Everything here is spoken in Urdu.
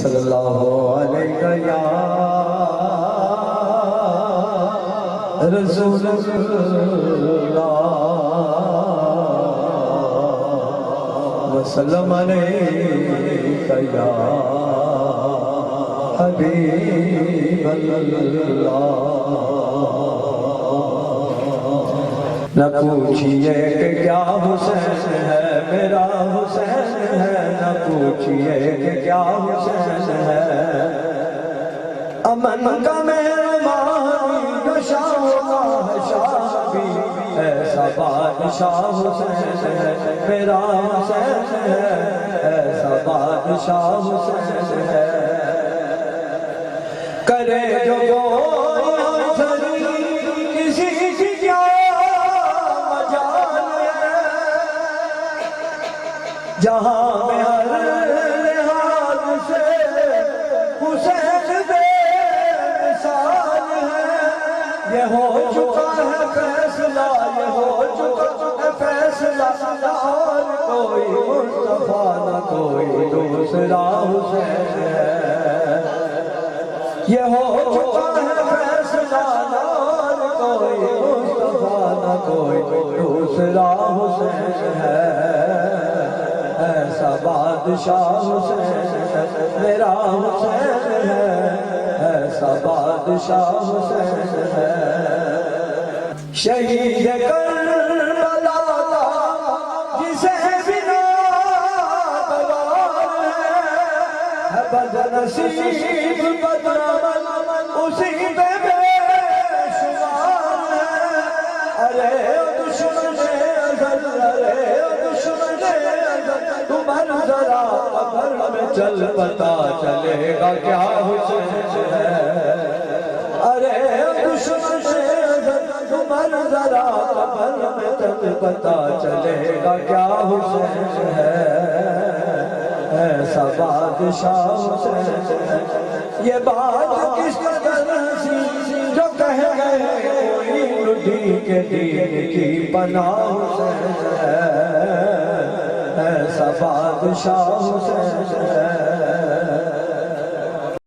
صلی اللہ علیہ یا رسول اللہ وسلم علیہ یا حبیب اللہ۔ نہ پوچھئے کہ کیا حسین ہے میرا حسین ہے، نہ پوچھئے کہ کیا حسین ہے، امن کا مہربان شاہ کا شاہ بھی ایسا بادشاہ حسین ہے، میرا حسین ہے ایسا بادشاہ حسین ہے، کرے جو کسی کی کیا مجال ہے، جہاں میں ہر لحاظ سے حسین بے مثال ہے، یہ ہو چکا ہے فیصلہ، یہ ہو چکا ہے فیصلہ، اور کوئی مصطفیٰ نہ کوئی دوسرا حسین ہے، یہ ہو چکا ہے فیصلہ، اور کوئی مصطفیٰ نہ کوئی دوسرا حسین ہے، ایسا بادشاہ حسین ہے میرا حسین ہے، ایسا بادشاہ حسین ہے، شہید کربلا جسے بنا دوار ہے، بدنصیب بدنام اسی پہ بے شمار ہے، ارے دشمن ازل، ارے دشمن ازل، تمہر ذرا قبر میں چل پتا چلے گا کیا حسین ہے، ارے دشمن ازل، تمہر ذرا قبر میں چل پتا چلے گا کیا حسین ہے، ایسا بادشاہ حسین ہے، یہ بات کس قدر سی جو کہہ گئے کوئی لڈھی کے دین کی پناہ حسین ہے، ایسا بادشاہ حسین ہے۔